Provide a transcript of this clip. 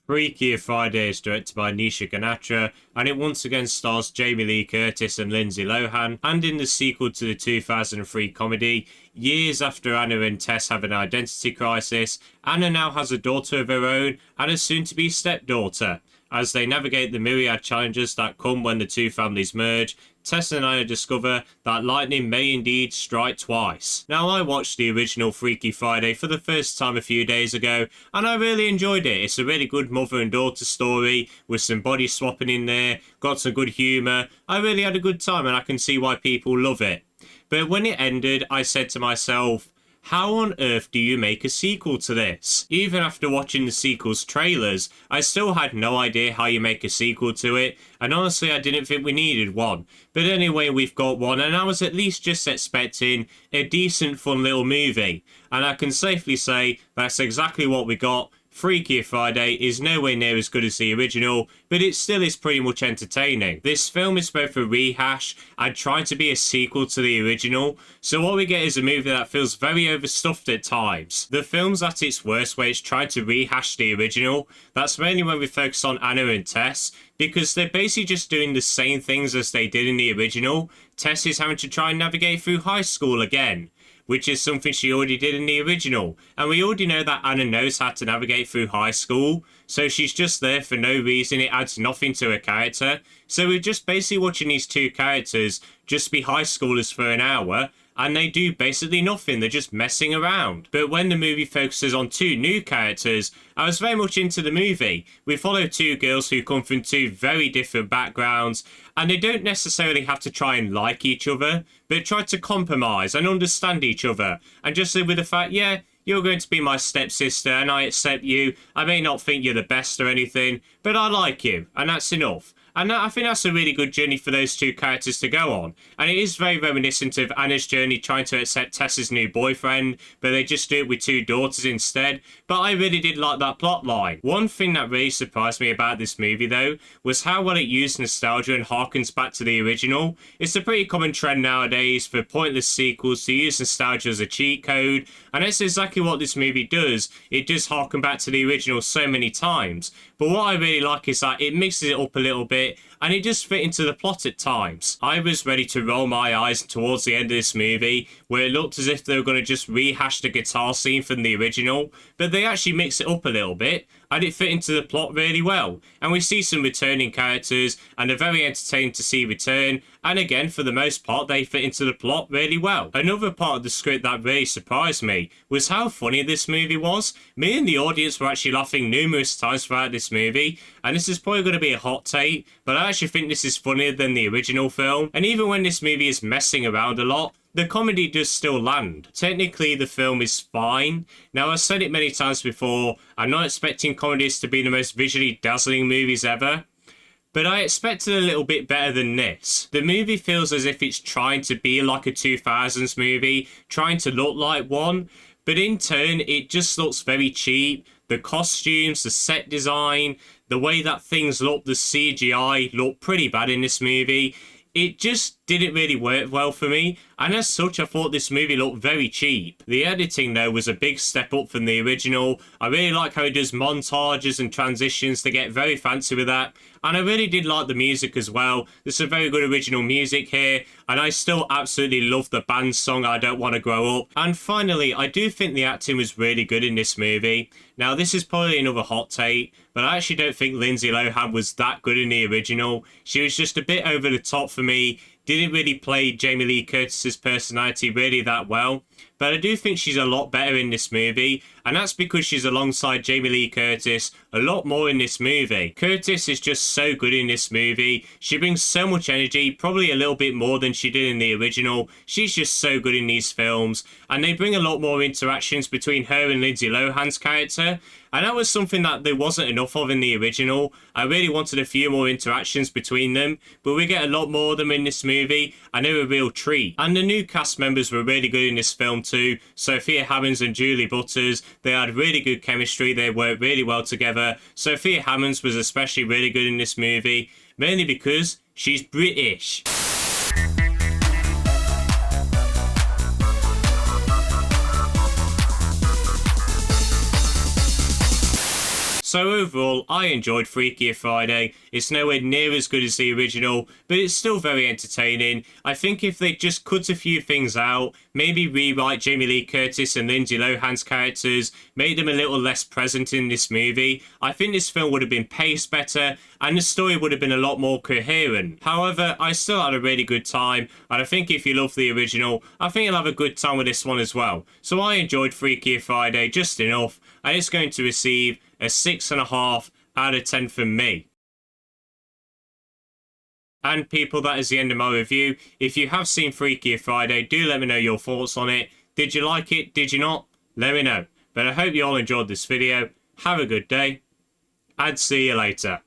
Freakier Friday is directed by Nisha Ganatra, and it once again stars Jamie Lee Curtis and Lindsay Lohan. And in the sequel to the 2003 comedy, years after Anna and Tess have an identity crisis, Anna now has a daughter of her own and a soon-to-be stepdaughter. As they navigate the myriad challenges that come when the two families merge, Tess and Anna discover that lightning may indeed strike twice. Now, I watched the original Freaky Friday for the first time a few days ago, and I really enjoyed it. It's a really good mother and daughter story with some body swapping in there, got some good humour. I really had a good time, and I can see why people love it. But when it ended, I said to myself, how on earth do you make a sequel to this? Even after watching the sequel's trailers, I still had no idea how you make a sequel to it, and honestly I didn't think we needed one. But anyway, we've got one, and I was at least just expecting a decent fun little movie. And I can safely say that's exactly what we got. Freakier Friday is nowhere near as good as the original, but it still is pretty much entertaining. This film is both a rehash and trying to be a sequel to the original, so what we get is a movie that feels very overstuffed at times. The film's at its worst where it's trying to rehash the original. That's mainly when we focus on Anna and Tess, because they're basically just doing the same things as they did in the original. Tess is having to try and navigate through high school again, which is something she already did in the original. And we already know that Anna knows how to navigate through high school, so she's just there for no reason. It adds nothing to her character. So we're just basically watching these two characters just be high schoolers for an hour, and they do basically nothing. They're just messing around. But when the movie focuses on two new characters, I was very much into the movie. We follow two girls who come from two very different backgrounds, and they don't necessarily have to try and like each other, but try to compromise and understand each other, and just live with the fact, yeah, you're going to be my stepsister and I accept you. I may not think you're the best or anything, but I like you, and that's enough. And I think that's a really good journey for those two characters to go on. And it is very reminiscent of Anna's journey trying to accept Tessa's new boyfriend, but they just do it with two daughters instead. But I really did like that plot line. One thing that really surprised me about this movie though, was how well it used nostalgia and harkens back to the original. It's a pretty common trend nowadays for pointless sequels to use nostalgia as a cheat code, and that's exactly what this movie does. It does harken back to the original so many times. But what I really like is that it mixes it up a little bit, and it just fit into the plot at times. I was ready to roll my eyes towards the end of this movie, where it looked as if they were going to just rehash the guitar scene from the original, but they actually mix it up a little bit, and it fit into the plot really well. And we see some returning characters, and they're very entertaining to see return, and again, for the most part, they fit into the plot really well. Another part of the script that really surprised me was how funny this movie was. Me and the audience were actually laughing numerous times throughout this movie, and this is probably going to be a hot take, but I actually think this is funnier than the original film. And even when this movie is messing around a lot, the comedy does still land. Technically, the film is fine. Now, I've said it many times before, I'm not expecting comedies to be the most visually dazzling movies ever, but I expected a little bit better than this. The movie feels as if it's trying to be like a 2000s movie, trying to look like one, but in turn, it just looks very cheap. The costumes, the set design, the way that things look, the CGI look pretty bad in this movie. It just didn't really work well for me, and as such I thought this movie looked very cheap. The editing though was a big step up from the original. I really like how it does montages and transitions. They get very fancy with that, and I really did like the music as well. There's some very good original music here, and I still absolutely love the band song I Don't Want to Grow Up. And finally, I do think the acting was really good in this movie. Now this is probably another hot take, but I actually don't think Lindsay Lohan was that good in the original. She was just a bit over the top for me. Didn't really play Jamie Lee Curtis's personality really that well, but I do think she's a lot better in this movie, and that's because she's alongside Jamie Lee Curtis a lot more in this movie. Curtis is just so good in this movie. She brings so much energy, probably a little bit more than she did in the original. She's just so good in these films, and they bring a lot more interactions between her and Lindsay Lohan's character, and that was something that there wasn't enough of in the original. I really wanted a few more interactions between them, but we get a lot more of them in this movie, and they're a real treat. And the new cast members were really good in this film too. Sophia, Hammons and Julie Butters, they had really good chemistry. They worked really well together. Sophia Hammons was especially really good in this movie, mainly because she's British. So overall, I enjoyed Freakier Friday. It's nowhere near as good as the original, but it's still very entertaining. I think if they just cut a few things out, maybe rewrite Jamie Lee Curtis and Lindsay Lohan's characters, make them a little less present in this movie, I think this film would have been paced better and the story would have been a lot more coherent. However, I still had a really good time, and I think if you love the original, I think you'll have a good time with this one as well. So I enjoyed Freakier Friday just enough, and it's going to receive a 6.5 out of 10 from me. And people, that is the end of my review. If you have seen Freakier Friday, do let me know your thoughts on it. Did you like it? Did you not? Let me know. But I hope you all enjoyed this video. Have a good day, and see you later.